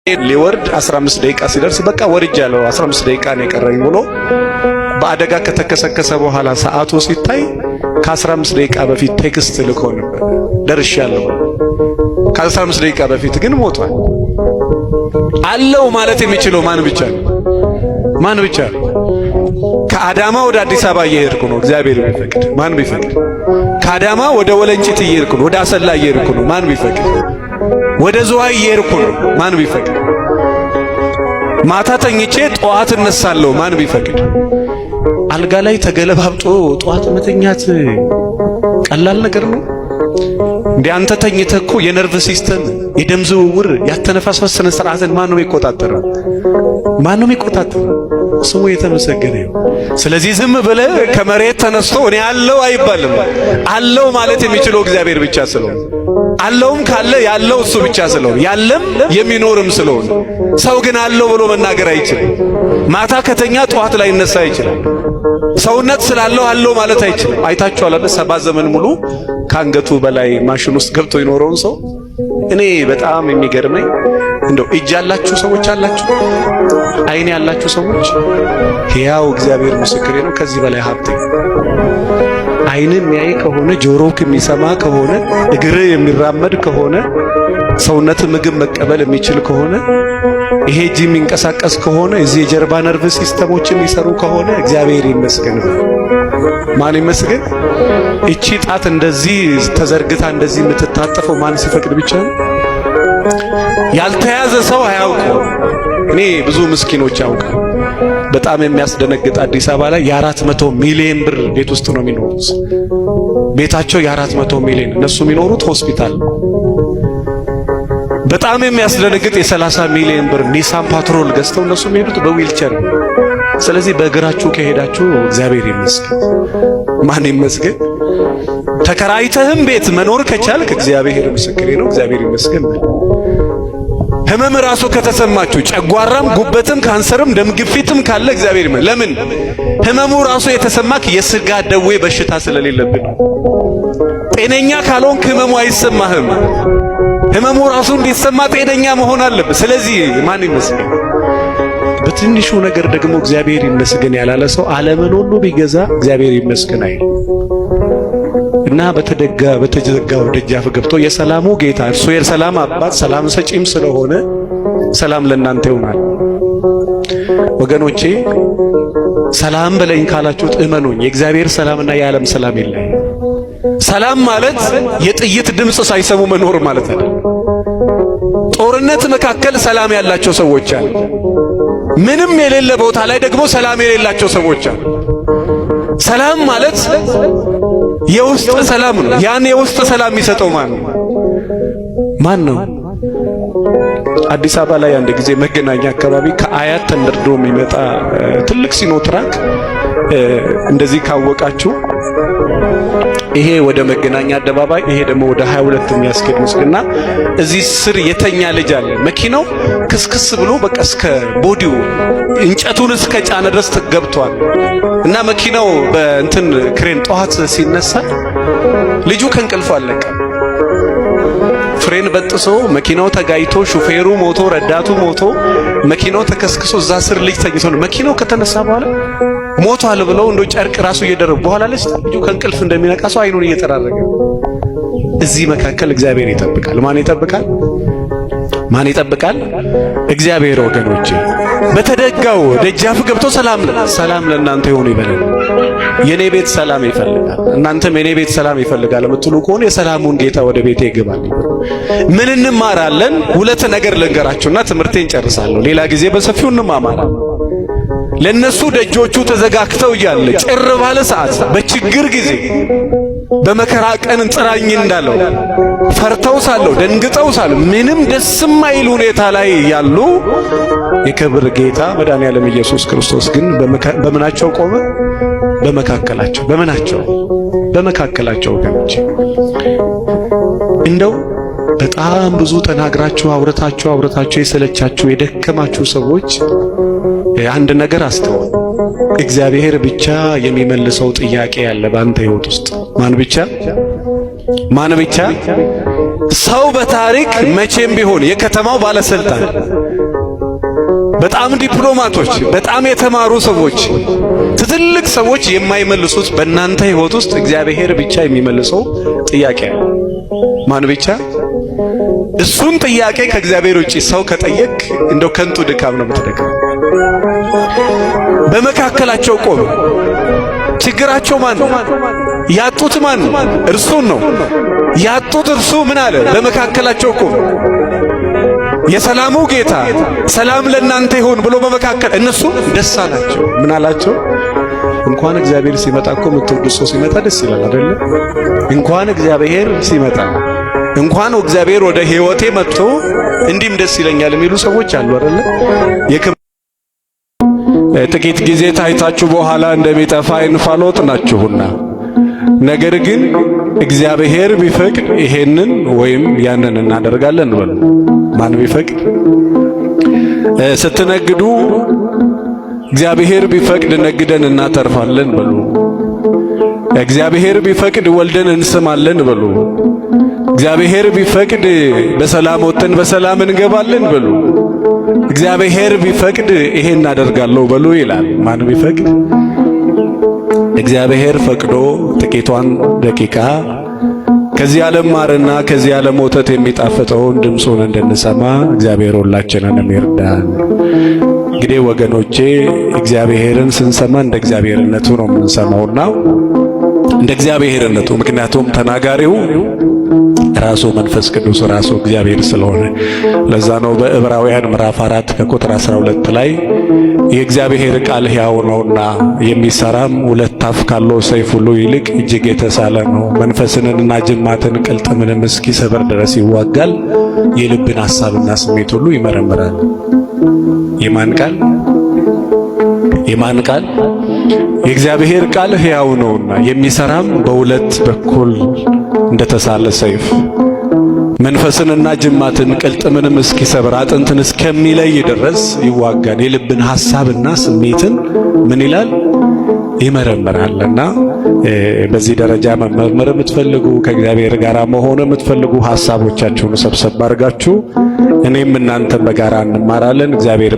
ሊወርድ 15 ደቂቃ ሲደርስ በቃ ወርጃለሁ 15 ደቂቃ ነው የቀረኝ ብሎ በአደጋ ከተከሰከሰ በኋላ ሰዓቱ ሲታይ ከ15 ደቂቃ በፊት ቴክስት ልኮ ነበር ደርሻለሁ። ከ15 ደቂቃ በፊት ግን ሞቷል። አለው ማለት የሚችለው ማን ብቻ ነው? ማን ብቻ ነው? ከአዳማ ወደ አዲስ አበባ እየሄድኩ ነው፣ እግዚአብሔር ቢፈቅድ። ማን ቢፈቅድ? ከአዳማ ወደ ወለንጭት እየሄድኩ ነው፣ ወደ አሰላ እየሄድኩ ነው። ማን ቢፈቅድ? ወደ ዝዋይ እየሄድኩ ነው። ማን ቢፈቅድ? ማታ ተኝቼ ጠዋት እነሳለሁ። ማን ቢፈቅድ? አልጋ ላይ ተገለባብጦ ጠዋት መተኛት ቀላል ነገር ነው እንዴ? አንተ ተኝተህ እኮ የነርቭ ሲስተም፣ የደም ዝውውር፣ ያተነፋፈስ ስነ ስርዓትን ማን ነው የሚቆጣጠረው? ማን ነው የሚቆጣጠረው? ስሙ የተመሰገነ ይሁን። ስለዚህ ዝም ብለህ ከመሬት ተነስቶ እኔ አለው አይባልም። አለው ማለት የሚችለው እግዚአብሔር ብቻ ስለሆነ፣ አለውም ካለ ያለው እሱ ብቻ ስለሆነ፣ ያለም የሚኖርም ስለሆነ፣ ሰው ግን አለው ብሎ መናገር አይችልም። ማታ ከተኛ ጠዋት ላይ ይነሳ ይችላል። ሰውነት ስላለው አለው ማለት አይችልም። አይታችኋል አይደል? 7 ዘመን ሙሉ ከአንገቱ በላይ ማሽን ውስጥ ገብቶ የኖረውን ሰው። እኔ በጣም የሚገርመኝ እንደው እጅ ያላችሁ ሰዎች አላችሁ፣ አይን ያላችሁ ሰዎች፣ ሕያው እግዚአብሔር ምስክሬ ነው፣ ከዚህ በላይ ሀብቴ። አይንም የሚያይ ከሆነ ጆሮክ የሚሰማ ከሆነ እግር የሚራመድ ከሆነ ሰውነት ምግብ መቀበል የሚችል ከሆነ ይሄ እጅ የሚንቀሳቀስ ከሆነ እዚህ የጀርባ ነርቭ ሲስተሞች የሚሰሩ ከሆነ እግዚአብሔር ይመስገን። ማን ይመስገን? እቺ ጣት እንደዚህ ተዘርግታ እንደዚህ የምትታጠፈው ማን ሲፈቅድ ብቻ ነው። ያልተያዘ ሰው አያውቀው። እኔ ብዙ ምስኪኖች ያውቃል። በጣም የሚያስደነግጥ አዲስ አበባ ላይ የ400 ሚሊዮን ብር ቤት ውስጥ ነው የሚኖሩት። ቤታቸው የ400 ሚሊዮን፣ እነሱ የሚኖሩት ሆስፒታል ነው። በጣም የሚያስደነግጥ የ30 ሚሊዮን ብር ኒሳን ፓትሮል ገዝተው እነሱ የሚሄዱት በዊልቸር ነው። ስለዚህ በእግራችሁ ከሄዳችሁ እግዚአብሔር ይመስገን። ማን ይመስገን? ተከራይተህም ቤት መኖር ከቻልክ እግዚአብሔር ምስክሬ ነው፣ እግዚአብሔር ይመስገን። ህመም ራሱ ከተሰማችሁ ጨጓራም፣ ጉበትም፣ ካንሰርም፣ ደም ግፊትም ካለ እግዚአብሔር ይመስገን። ለምን? ህመሙ ራሱ የተሰማክ የስጋ ደዌ በሽታ ስለሌለብን። ጤነኛ ካልሆንክ ህመሙ አይሰማህም። ህመሙ ራሱ እንዲሰማ ጤነኛ መሆን አለበት። ስለዚህ ማን ይመስገን? በትንሹ ነገር ደግሞ እግዚአብሔር ይመስገን ያላለ ሰው ዓለምን ሁሉ ቢገዛ እግዚአብሔር ይመስገን አይል እና በተዘጋው ደጃፍ ገብቶ የሰላሙ ጌታ እርሱ የሰላም አባት ሰላም ሰጪም ስለሆነ ሰላም ለእናንተ ይሆናል። ወገኖቼ ሰላም በለኝ ካላችሁት እመኑኝ፣ የእግዚአብሔር ሰላምና የዓለም ሰላም የለም። ሰላም ማለት የጥይት ድምፅ ሳይሰሙ መኖር ማለት አይደለም። ጦርነት መካከል ሰላም ያላቸው ሰዎች አሉ። ምንም የሌለ ቦታ ላይ ደግሞ ሰላም የሌላቸው ሰዎች አሉ። ሰላም ማለት የውስጥ ሰላም ነው። ያን የውስጥ ሰላም የሚሰጠው ማን ነው? አዲስ አበባ ላይ አንድ ጊዜ መገናኛ አካባቢ ከአያት ተንደርዶ የሚመጣ ትልቅ ሲኖትራክ እንደዚህ ካወቃችሁ ይሄ ወደ መገናኛ አደባባይ፣ ይሄ ደግሞ ወደ 22 የሚያስኬድ ምስልና እዚህ ስር የተኛ ልጅ አለ። መኪናው ክስክስ ብሎ በቃ እስከ ቦዲው እንጨቱን እስከ ጫነ ድረስ ገብቷል። እና መኪናው በእንትን ክሬን ጠዋት ሲነሳ ልጁ ከእንቅልፉ አለቀ። ፍሬን በጥሶ መኪናው ተጋይቶ ሹፌሩ ሞቶ ረዳቱ ሞቶ መኪናው ተከስክሶ እዛ ስር ልጅ ተኝቶ ነው። መኪናው ከተነሳ በኋላ ሞቷል ብለው እንዶ ጨርቅ ራሱ እየደረቡ በኋላ ልጅ ከእንቅልፍ እንደሚነቃ ሰው አይኑን እየጠራረገ። እዚህ መካከል እግዚአብሔር ይጠብቃል። ማን ይጠብቃል? ማን ይጠብቃል? እግዚአብሔር። ወገኖቼ በተደጋው ደጃፍ ገብቶ ሰላም ለእናንተ ይሁን ይበላል። የኔ ቤት ሰላም ይፈልጋል፣ እናንተም የኔ ቤት ሰላም ይፈልጋል የምትሉ ከሆነ የሰላሙን ጌታ ወደ ቤቴ ይገባል። ምን እንማራለን? 2 ነገር ልንገራችሁና ትምህርቴን ጨርሳለሁ። ሌላ ጊዜ በሰፊው እንማማራለን። ለነሱ ደጆቹ ተዘጋግተው እያለ ጭር ባለ ሰዓት፣ በችግር ጊዜ፣ በመከራ ቀን ጥራኝ እንዳለው ፈርተው ሳለው ደንግጠው ሳለው ምንም ደስ የማይል ሁኔታ ላይ ያሉ የክብር ጌታ መድኃኔዓለም ኢየሱስ ክርስቶስ ግን በምናቸው ቆመ? በመካከላቸው። በመካከላቸው ወገኖች እንደው በጣም ብዙ ተናግራችሁ አውርታችሁ የሰለቻችሁ የደከማችሁ ሰዎች አንድ ነገር አስተውሉ። እግዚአብሔር ብቻ የሚመልሰው ጥያቄ ያለ ባንተ ሕይወት ውስጥ። ማን ብቻ? ሰው በታሪክ መቼም ቢሆን የከተማው ባለስልጣን በጣም ዲፕሎማቶች፣ በጣም የተማሩ ሰዎች፣ ትልልቅ ሰዎች የማይመልሱት በእናንተ ሕይወት ውስጥ እግዚአብሔር ብቻ የሚመልሰው ጥያቄ ነው። ማን ብቻ? እሱን ጥያቄ ከእግዚአብሔር ውጪ ሰው ከጠየቅ እንደው ከንቱ ድካም ነው የምትደክመው። በመካከላቸው ቆመ። ችግራቸው ማን ነው? ያጡት ማን ነው? እርሱን ነው ያጡት። እርሱ ምን አለ? በመካከላቸው ቆመ። የሰላሙ ጌታ ሰላም ለእናንተ ይሁን ብሎ በመካከል እነሱ ደስ አላቸው። ምን አላቸው? እንኳን እግዚአብሔር ሲመጣ እኮ የምትወዱት ሰው ሲመጣ ደስ ይላል አይደለ? እንኳን እግዚአብሔር ሲመጣ እንኳን እግዚአብሔር ወደ ሕይወቴ መጥቶ እንዲህም ደስ ይለኛል የሚሉ ሰዎች አሉ አይደለ? ጥቂት ጊዜ ታይታችሁ በኋላ እንደሚጠፋ እንፋሎት ናችሁና፣ ነገር ግን እግዚአብሔር ቢፈቅድ ይሄንን ወይም ያንን እናደርጋለን በሉ። ማን ቢፈቅድ? ስትነግዱ እግዚአብሔር ቢፈቅድ ነግደን እናተርፋለን በሉ። እግዚአብሔር ቢፈቅድ ወልደን እንስማለን በሉ። እግዚአብሔር ቢፈቅድ በሰላም ወጥተን በሰላም እንገባለን በሉ። እግዚአብሔር ቢፈቅድ ይሄን እናደርጋለሁ በሉ ይላል። ማን ቢፈቅድ? እግዚአብሔር ፈቅዶ ጥቂቷን ደቂቃ ከዚህ ዓለም ማርና ከዚህ ዓለም ወተት የሚጣፍጠውን ድምፁን እንድንሰማ እግዚአብሔር ሁላችንንም ይርዳን። እንግዲህ ወገኖቼ እግዚአብሔርን ስንሰማ እንደ እግዚአብሔርነቱ ነው የምንሰማውና እንደ እግዚአብሔርነቱ፣ ምክንያቱም ተናጋሪው ራሱ መንፈስ ቅዱስ ራሱ እግዚአብሔር ስለሆነ። ለዛ ነው በዕብራውያን ምዕራፍ 4 ከቁጥር 12 ላይ የእግዚአብሔር ቃል ሕያው ነውና የሚሰራም ሁለት አፍ ካለው ሰይፍ ሁሉ ይልቅ እጅግ የተሳለ ነው፣ መንፈስንና ጅማትን ቅልጥምንም እስኪሰብር ድረስ ይዋጋል፣ የልብን ሐሳብና ስሜት ሁሉ ይመረምራል። የማን ቃል? የማን ቃል? የእግዚአብሔር ቃል ሕያው ነውና የሚሰራም በሁለት በኩል እንደተሳለ ሰይፍ መንፈስንና ጅማትን ቅልጥምንም እስኪሰብር አጥንትን እስከሚለይ ድረስ ይዋጋል፣ የልብን ሐሳብና ስሜትን ምን ይላል? ይመረምራልና በዚህ ደረጃ መመርመር የምትፈልጉ ከእግዚአብሔር ጋር መሆን የምትፈልጉ ሐሳቦቻችሁን ሰብሰብ አድርጋችሁ እኔም እናንተም በጋራ እንማራለን። እግዚአብሔር